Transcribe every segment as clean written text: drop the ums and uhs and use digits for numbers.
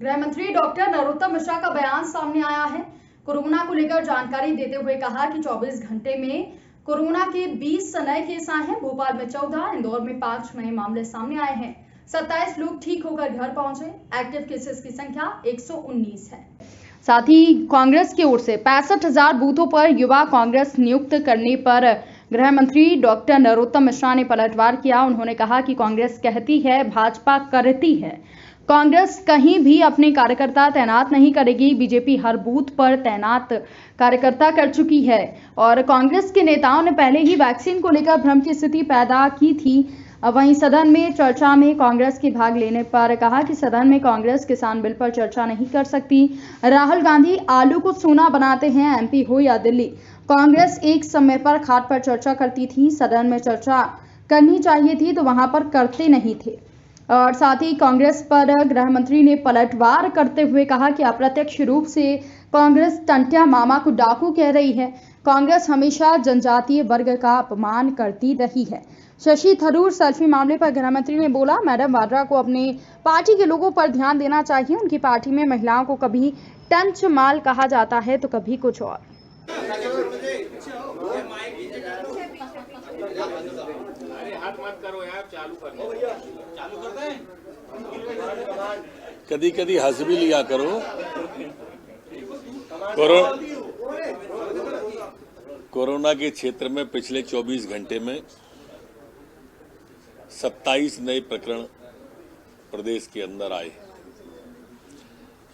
गृह मंत्री डॉक्टर नरोत्तम मिश्रा का बयान सामने आया है। कोरोना को लेकर जानकारी देते हुए कहा कि 24 घंटे में कोरोना के 20 नए केस आए हैं। भोपाल में 14, इंदौर में 5 नए मामले सामने आए हैं। 27 लोग ठीक होकर घर पहुंचे। एक्टिव केसेस की संख्या 119 है। साथ ही कांग्रेस की ओर से 65,000 बूथों पर युवा कांग्रेस नियुक्त करने पर गृह मंत्री डॉक्टर नरोत्तम मिश्रा ने पलटवार किया। उन्होंने कहा कि कांग्रेस कहती है, भाजपा करती है। कांग्रेस कहीं भी अपने कार्यकर्ता तैनात नहीं करेगी। बीजेपी हर बूथ पर तैनात कार्यकर्ता कर चुकी है और कांग्रेस के नेताओं ने पहले ही वैक्सीन को लेकर भ्रम की स्थिति पैदा की थी। वहीं सदन में चर्चा में कांग्रेस के भाग लेने पर कहा कि सदन में कांग्रेस किसान बिल पर चर्चा नहीं कर सकती। राहुल गांधी आलू को सोना बनाते हैं, एमपी हो या दिल्ली। कांग्रेस एक समय पर खाद पर चर्चा करती थी। सदन में चर्चा करनी चाहिए थी तो वहां पर करते नहीं थे। और साथ ही कांग्रेस पर गृह मंत्री ने पलटवार करते हुए कहा कि अप्रत्यक्ष रूप से कांग्रेस टंटिया मामा को डाकू कह रही है। कांग्रेस हमेशा जनजातीय वर्ग का अपमान करती रही है। शशि थरूर सेल्फी मामले पर गृह मंत्री ने बोला, मैडम वाड्रा को अपनी पार्टी के लोगों पर ध्यान देना चाहिए। उनकी पार्टी में महिलाओं को कभी टंच माल कहा जाता है तो कभी कुछ और। कभी कभी हंस भी लिया करो। कोरोना के क्षेत्र में पिछले 24 घंटे में 27 नए प्रकरण प्रदेश के अंदर आए।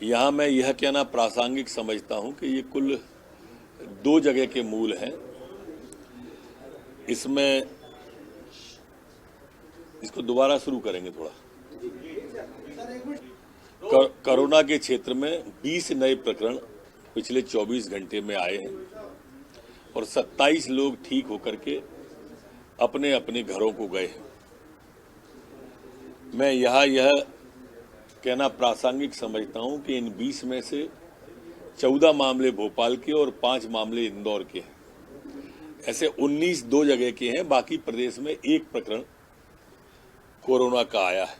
यहां मैं यह कहना प्रासंगिक समझता हूं कि ये कुल 2 जगह के मूल हैं। इसमें इसको दोबारा शुरू करेंगे थोड़ा। कोरोना के क्षेत्र में 20 नए प्रकरण पिछले 24 घंटे में आए हैं और 27 लोग ठीक होकर के अपने अपने घरों को गए हैं। मैं यह कहना प्रासंगिक समझता हूं कि इन 20 में से 14 मामले भोपाल के और 5 मामले इंदौर के हैं। ऐसे 19 2 जगह के हैं। बाकी प्रदेश में 1 प्रकरण कोरोना का आया है।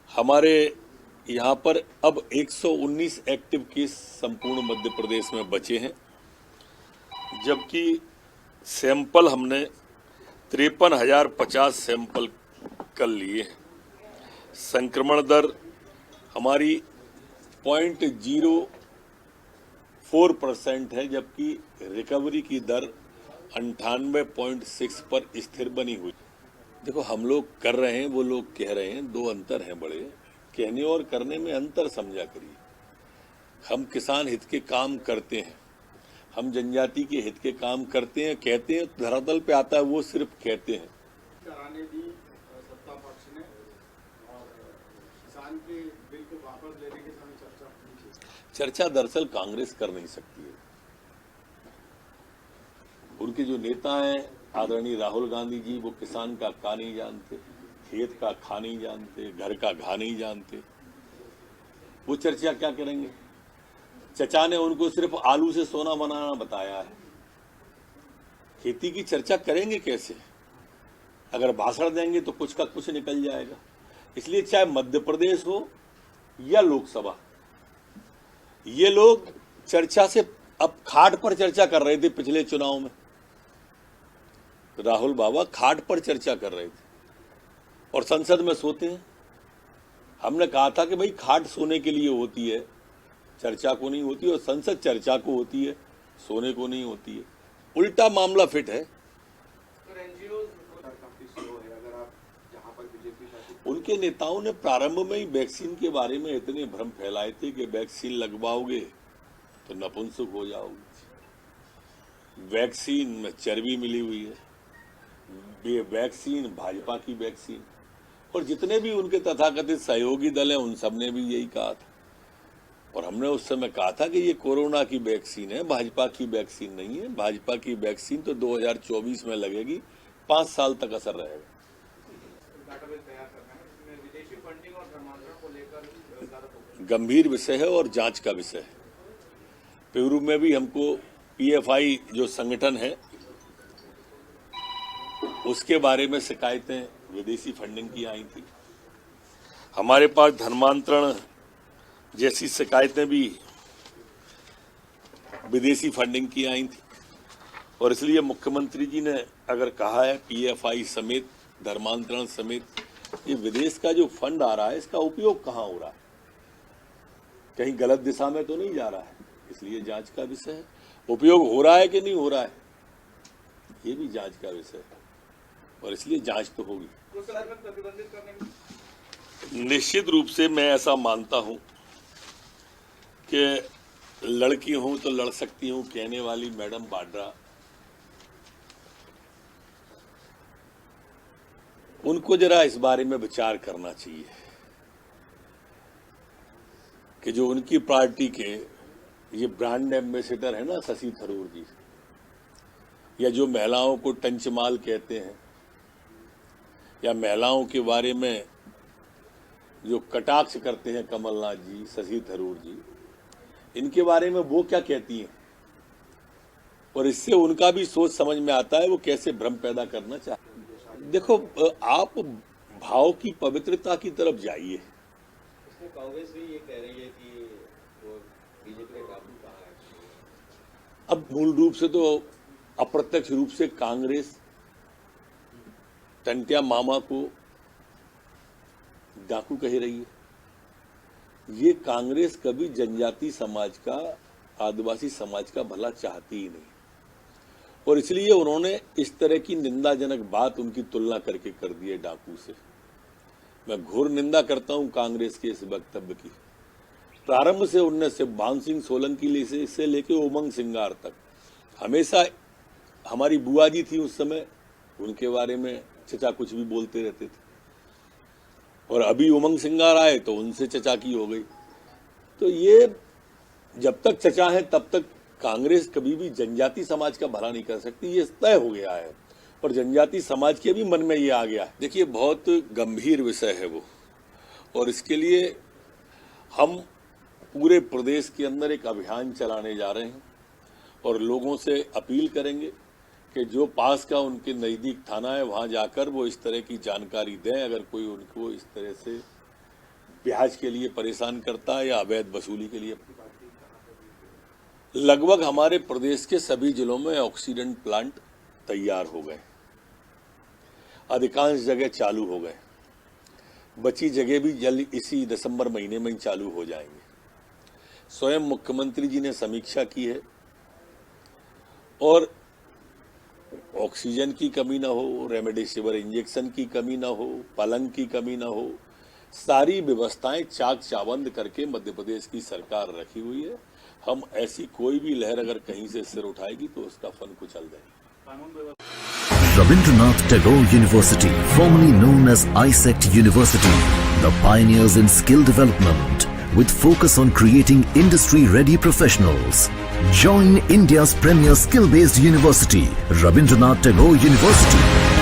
हमारे यहां पर अब 119 एक्टिव केस संपूर्ण मध्य प्रदेश में बचे हैं, जबकि सैंपल हमने 53,050 सैंपल कर लिए। संक्रमण दर हमारी 0.04% है, जबकि रिकवरी की दर 98.6 पर स्थिर बनी हुई। देखो, हम लोग कर रहे हैं, वो लोग कह रहे हैं, 2 अंतर हैं बड़े। कहने और करने में अंतर समझा करिए। हम किसान हित के काम करते हैं, हम जनजाति के हित के काम करते हैं। कहते हैं धरातल पे आता है, वो सिर्फ कहते हैं। कराने दी सत्ता पक्ष ने और किसान के बिल को वापस लेने के समय चर्चा दरअसल कांग्रेस कर नहीं सकती है। उनके जो नेता हैं आदरणीय राहुल गांधी जी, वो किसान का का नहीं जानते, खेत का खा नहीं जानते, घर का घा नहीं जानते। वो चर्चा क्या करेंगे? चचा ने उनको सिर्फ आलू से सोना बनाना बताया है। खेती की चर्चा करेंगे कैसे? अगर भाषण देंगे तो कुछ का कुछ निकल जाएगा। इसलिए चाहे मध्य प्रदेश हो या लोकसभा, ये लोग चर्चा से अब खाट पर चर्चा कर रहे थे। पिछले चुनाव में राहुल बाबा खाट पर चर्चा कर रहे थे और संसद में सोते हैं। हमने कहा था कि भाई खाट सोने के लिए होती है, चर्चा को नहीं होती, और संसद चर्चा को होती है, सोने को नहीं होती है। उल्टा मामला फिट है। उनके नेताओं ने प्रारंभ में ही वैक्सीन के बारे में इतने भ्रम फैलाए थे कि वैक्सीन लगवाओगे तो नपुंसक हो जाओगे। वैक्सीन में चर्बी मिली हुई है, ये वैक्सीन भाजपा की वैक्सीन। और जितने भी उनके तथाकथित सहयोगी दल हैं, उन सब ने भी यही कहा था। और हमने उस समय कहा था कि ये कोरोना की वैक्सीन है, भाजपा की वैक्सीन नहीं है। भाजपा की वैक्सीन तो 2024 में लगेगी, 5 साल तक असर रहेगा। गंभीर विषय है और जांच का विषय है। पेरू में भी हमको पीएफआई जो संगठन है उसके बारे में शिकायतें विदेशी फंडिंग की आई थी। हमारे पास धर्मांतरण जैसी शिकायतें भी विदेशी फंडिंग की आई थी और इसलिए मुख्यमंत्री जी ने अगर कहा है पीएफआई समेत धर्मांतरण समेत ये विदेश का जो फंड आ रहा है इसका उपयोग कहाँ हो रहा है, कहीं गलत दिशा में तो नहीं जा रहा है, इसलिए जांच का विषय है। उपयोग हो रहा है कि नहीं हो रहा है ये भी जांच का विषय है और इसलिए जांच तो होगी। निश्चित रूप से मैं ऐसा मानता हूं कि लड़की हूं तो लड़ सकती हूं कहने वाली मैडम वाड्रा, उनको जरा इस बारे में विचार करना चाहिए कि जो उनकी पार्टी के ये ब्रांड एम्बेसडर है ना शशि थरूर जी, या जो महिलाओं को टंचमाल कहते हैं या महिलाओं के बारे में जो कटाक्ष करते हैं कमलनाथ जी, शशि थरूर जी, इनके बारे में वो क्या कहती हैं और इससे उनका भी सोच समझ में आता है वो कैसे भ्रम पैदा करना चाहते हैं। देखो, आप भाव की पवित्रता की तरफ जाइए। कांग्रेस भी ये कह रही है कि वो बीजेपी का काबू कहाँ है। अब मूल रूप से तो अप्रत्यक्ष रूप से कांग्रेस टंटिया मामा को डाकू कह रही है। ये कांग्रेस कभी जनजाति समाज का, आदिवासी समाज का भला चाहती ही नहीं और इसलिए उन्होंने इस तरह की निंदाजनक बात उनकी तुलना करके कर दी है डाकू से। मैं घोर निंदा करता हूं कांग्रेस के इस वक्तव्य की। प्रारंभ से उनने शिवभान सिंह सोलंकी से लेके उमंग सिंगार तक हमेशा, हमारी बुआ जी थी उस समय, उनके बारे में चचा कुछ भी बोलते रहते थे और अभी उमंग सिंगार आए तो उनसे चचा की हो गई। तो ये जब तक चचा है तब तक कांग्रेस कभी भी जनजाति समाज का भला नहीं कर सकती, ये तय हो गया है और जनजाति समाज के भी मन में ये आ गया है। देखिए, बहुत गंभीर विषय है वो और इसके लिए हम पूरे प्रदेश के अंदर एक अभियान चलाने जा रहे हैं और लोगों से अपील करेंगे कि जो पास का उनके नज़दीक थाना है वहां जाकर वो इस तरह की जानकारी दें अगर कोई उनको इस तरह से ब्याज के लिए परेशान करता है या अवैध वसूली के लिए। लगभग हमारे प्रदेश के सभी जिलों में ऑक्सीजन प्लांट तैयार हो गए, अधिकांश जगह चालू हो गए, बची जगह भी जल्द इसी दिसंबर महीने में चालू हो जाएंगे। स्वयं मुख्यमंत्री जी ने समीक्षा की है और ऑक्सीजन की कमी ना हो, रेमडेसिविर इंजेक्शन की कमी ना हो, पलंग की कमी ना हो, सारी व्यवस्थाएं चाक चाबंद करके मध्य प्रदेश की सरकार रखी हुई है। हम ऐसी कोई भी लहर अगर कहीं से सिर उठाएगी तो उसका फन कुचल देंगे। Rabindranath Tagore University, formerly known as ISECT University, the pioneers in skill development with focus on creating industry-ready professionals. Join India's premier skill-based university, Rabindranath Tagore University.